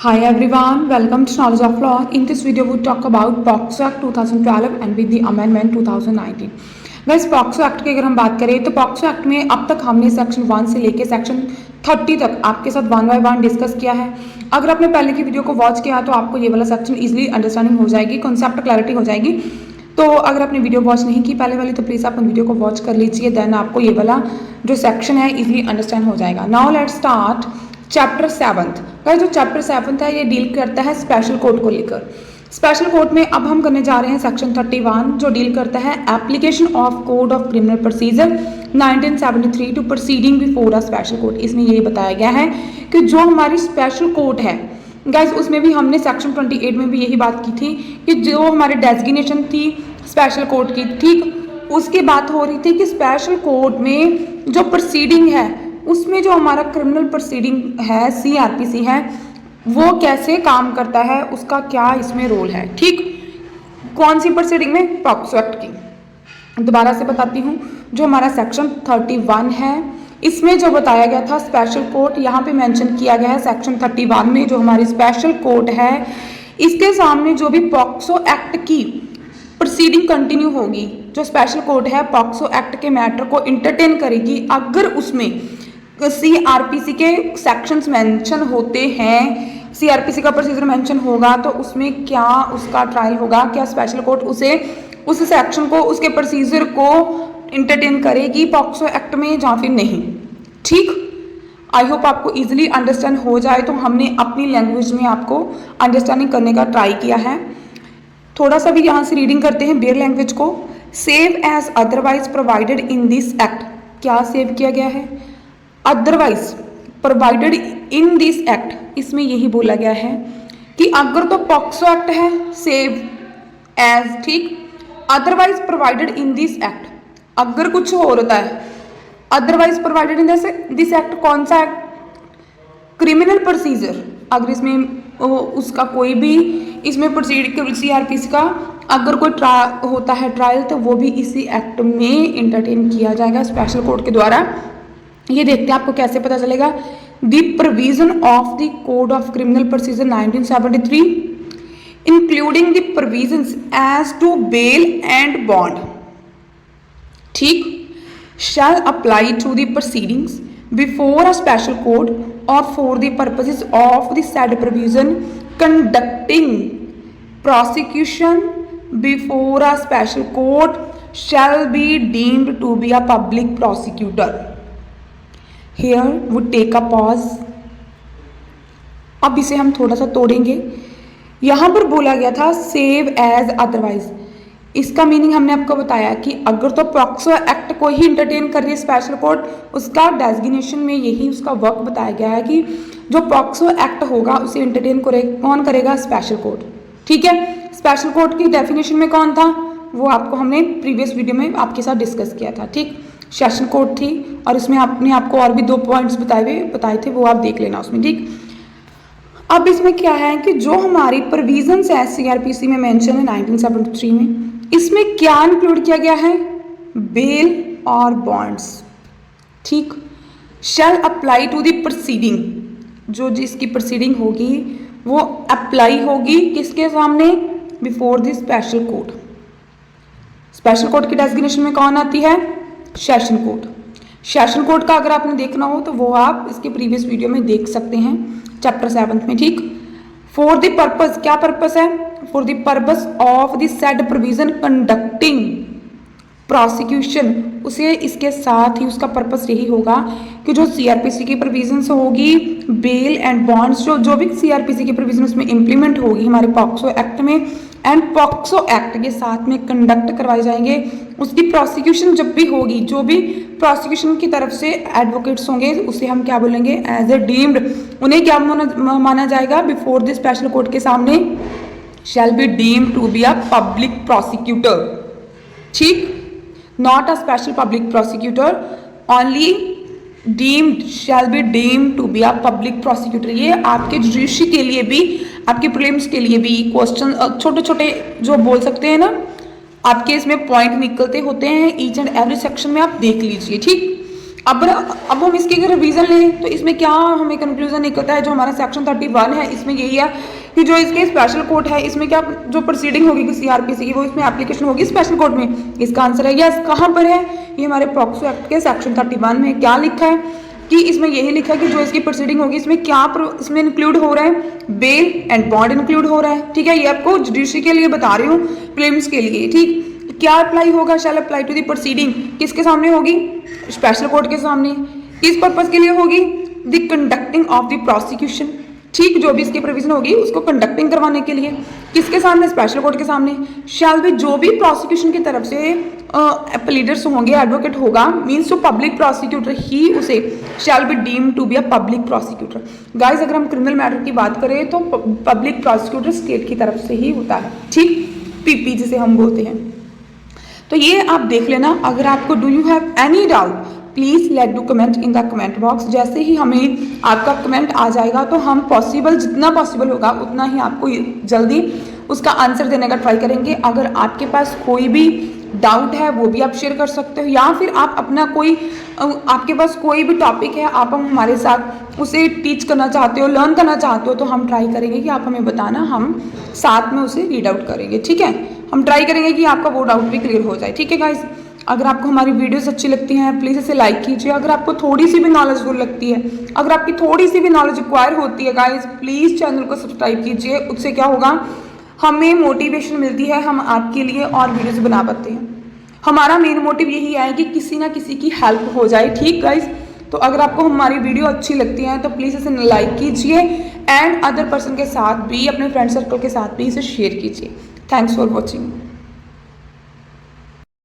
Hi everyone, welcome to Knowledge of Law. In this video, we talk about POCSO Act 2012 and with the Amendment 2019. वैसे POCSO Act की अगर हम बात करें तो POCSO Act में अब तक हमने सेक्शन 1 से लेके सेक्शन 30 तक आपके साथ 1 by 1 डिस्कस किया है। अगर आपने पहले की वीडियो को वॉच किया तो आपको ये वाला सेक्शन इजीली अंडरस्टैंडिंग हो जाएगी, कॉन्सेप्ट क्लैरिटी हो जाएगी। तो अगर आपने वीडियो वॉच नहीं की पहले वाली तो प्लीज़ आप वीडियो को वॉच कर लीजिए, देन आपको ये वाला जो सेक्शन है इजीली अंडरस्टैंड हो जाएगा। Now let's start chapter 7। जो चैप्टर 7 है ये डील करता है स्पेशल कोर्ट को लेकर। स्पेशल कोर्ट में अब हम करने जा रहे हैं सेक्शन 31 जो डील करता है application of code of criminal procedure 1973 to proceeding before a special court. इसमें ये बताया गया है कि जो हमारी स्पेशल कोर्ट है गाइस, उसमें भी हमने सेक्शन 28 में भी यही बात की थी कि जो हमारी डेजिग्नेशन थी स्पेशल कोर्ट की, ठीक उसकी बात हो रही थी कि स्पेशल कोर्ट में जो प्रोसीडिंग है उसमें जो हमारा क्रिमिनल प्रोसीडिंग है सीआरपीसी है वो कैसे काम करता है, उसका क्या इसमें रोल है। ठीक, कौन सी प्रोसीडिंग में? पॉक्सो एक्ट की। दोबारा से बताती हूँ, जो हमारा सेक्शन 31 है इसमें जो बताया गया था स्पेशल कोर्ट, यहाँ पे मेंशन किया गया है सेक्शन 31 में जो हमारी स्पेशल कोर्ट है इसके सामने जो भी पॉक्सो एक्ट की प्रोसीडिंग कंटिन्यू होगी, जो स्पेशल कोर्ट है पॉक्सो एक्ट के मैटर को इंटरटेन करेगी अगर उसमें सीआरपीसी के सेक्शंस मेंशन होते हैं, सीआरपीसी का प्रोसीजर मेंशन होगा तो उसमें क्या उसका ट्रायल होगा, क्या स्पेशल कोर्ट उस सेक्शन को उसके प्रोसीजर को इंटरटेन करेगी पॉक्सो एक्ट में या फिर नहीं। ठीक, आई होप आपको इजीली अंडरस्टैंड हो जाए। तो हमने अपनी लैंग्वेज में आपको अंडरस्टैंडिंग करने का ट्राई किया है। थोड़ा सा भी यहाँ से रीडिंग करते हैं बेयर लैंग्वेज को। Save as otherwise provided in this act, क्या सेव किया गया है? Otherwise provided in this act, इसमें यही बोला गया है कि अगर तो पॉक्सो एक्ट है सेव एज, ठीक, otherwise provided in this act, अगर कुछ और होता है otherwise provided in this act, कौन सा एक्ट? Criminal procedure. अगर इसमें उसका कोई भी इसमें प्रोसीड सीआरपीसी का अगर कोई होता है ट्रायल तो वो भी इसी एक्ट में इंटरटेन किया जाएगा स्पेशल कोर्ट के द्वारा। ये देखते हैं आपको कैसे पता चलेगा। The provision of the code of criminal procedure 1973 including the provisions as to bail and bond, ठीक, shall apply to the proceedings before a special court or for the purposes of the said provision conducting prosecution before a special court shall be deemed to be a public prosecutor. Here we take a pause. अब इसे हम थोड़ा सा तोड़ेंगे। यहाँ पर बोला गया था सेव एज अदरवाइज, इसका मीनिंग हमने आपको बताया कि अगर तो पॉक्सो एक्ट को ही इंटरटेन कर रही है स्पेशल कोर्ट, उसका डेजिग्नेशन में यही उसका वर्क बताया गया है कि जो पॉक्सो एक्ट होगा उसे इंटरटेन कौन करेगा? Special court. ठीक है, स्पेशल कोर्ट की डेफिनेशन में कौन था वो आपको हमने प्रीवियस वीडियो में आपके साथ डिस्कस किया था। ठीक, सेशन कोर्ट थी और इसमें आपने आपको और भी 2 पॉइंट्स बताए थे, वो आप देख लेना उसमें। ठीक, अब इसमें क्या है कि जो हमारी प्रोविजंस है सीआरपीसी में मेंशन है 1973 में, इसमें क्या इंक्लूड किया गया है? बेल और बॉन्ड्स। ठीक, shall apply to the proceeding, जो जिसकी प्रोसीडिंग होगी वो अप्लाई होगी किसके सामने? Before the special court. Special court की डेजिग्नेशन में कौन आती है? Session court. सेशन कोर्ट का अगर आपने देखना हो तो वो आप इसके प्रीवियस वीडियो में देख सकते हैं चैप्टर 7 में। ठीक, फॉर द पर्पस, क्या पर्पस है? For the purpose of the said provision conducting prosecution, उसे इसके साथ ही उसका पर्पस यही होगा कि जो सीआरपीसी की प्रोविजंस होगी बेल एंड बॉन्ड्स, जो भी सीआरपीसी की प्रोविजन उसमें इंप्लीमेंट होगी हमारे पॉक्सो एक्ट में एंड पॉक्सो एक्ट के साथ में कंडक्ट करवाए जाएंगे, उसकी प्रोसिक्यूशन जब भी होगी, जो भी प्रोसिक्यूशन की तरफ से एडवोकेट्स होंगे उसे हम क्या बोलेंगे? एज ए डीम्ड, उन्हें क्या माना जाएगा? बिफोर द स्पेशल कोर्ट के सामने shall be deemed to be a public prosecutor. ठीक, not a special public prosecutor, only deemed, shall be deemed to be a public prosecutor. ये आपके जुडिशरी के लिए भी, आपके प्रीलिम्स के लिए भी क्वेश्चन छोटे छोटे जो बोल सकते हैं ना, आपके इसमें पॉइंट निकलते होते हैं ईच एंड एवरी सेक्शन में, आप देख लीजिए। ठीक, अब हम इसकी अगर रिवीजन लें तो इसमें क्या हमें कंक्लूजन निकलता है, जो हमारा सेक्शन 31 है इसमें यही है कि जो इसके स्पेशल कोर्ट है इसमें क्या जो प्रोसीडिंग होगी सीआरपीसी की वो इसमें एप्लीकेशन होगी स्पेशल कोर्ट में। इसका आंसर है यस। कहाँ पर है ये हमारे पॉक्सो एक्ट के सेक्शन 31 में क्या लिखा है कि इसमें यही लिखा है कि जो इसकी प्रोसीडिंग होगी इसमें क्या इसमें इंक्लूड हो रहा है, बेल एंड बॉन्ड इंक्लूड हो रहा है। ठीक है, ये आपको जुडिशरी के लिए बता रही हूँ, प्रीलिम्स के लिए। ठीक, क्या अप्लाई होगा, shall apply to the proceeding किसके सामने होगी, स्पेशल कोर्ट के सामने। किस पर्पज के लिए होगी, the conducting of the prosecution. ठीक, जो भी इसकी प्रोविजन होगी उसको कंडक्टिंग करवाने के लिए किसके सामने, स्पेशल कोर्ट के सामने। शैल भी जो भी प्रोसिक्यूशन की तरफ से प्लीडर्स होंगे, एडवोकेट होगा, मीन्स जो पब्लिक प्रोसिक्यूटर ही उसे shall be deem to be a public prosecutor. Guys अगर हम क्रिमिनल मैटर की बात करें तो पब्लिक प्रोसिक्यूटर स्टेट की तरफ से ही होता है। ठीक, पीपी जिसे हम बोलते हैं। तो ये आप देख लेना। अगर आपको do you have any doubt please let do comment in the comment box. जैसे ही हमें आपका कमेंट आ जाएगा तो हम पॉसिबल जितना पॉसिबल होगा उतना ही आपको जल्दी उसका आंसर देने का ट्राई करेंगे। अगर आपके पास कोई भी डाउट है वो भी आप शेयर कर सकते हो, या फिर आप अपना कोई आपके पास कोई भी टॉपिक है आप हमारे साथ उसे टीच करना चाहते हो, लर्न करना चाहते हो, तो हम ट्राई करेंगे कि आप हमें बताना, हम साथ में उसे रीड आउट करेंगे। ठीक है, हम ट्राई करेंगे कि आपका वो डाउट भी क्लियर हो जाए। ठीक है गाइज, अगर आपको हमारी वीडियोस अच्छी लगती हैं प्लीज़ इसे लाइक कीजिए। अगर आपको थोड़ी सी भी नॉलेजफुल लगती है, अगर आपकी थोड़ी सी भी नॉलेज रिक्वायर होती है गाइज, प्लीज़ चैनल को सब्सक्राइब कीजिए। उससे क्या होगा, हमें मोटिवेशन मिलती है, हम आपके लिए और वीडियोस बना पाते हैं। हमारा मेन मोटिव यही है कि किसी ना किसी की हेल्प हो जाए। ठीक गाइज, तो अगर आपको हमारी वीडियो अच्छी लगती है तो प्लीज़ इसे लाइक कीजिए एंड अदर पर्सन के साथ भी, अपने फ्रेंड सर्कल के साथ भी इसे शेयर कीजिए। Thanks for watching.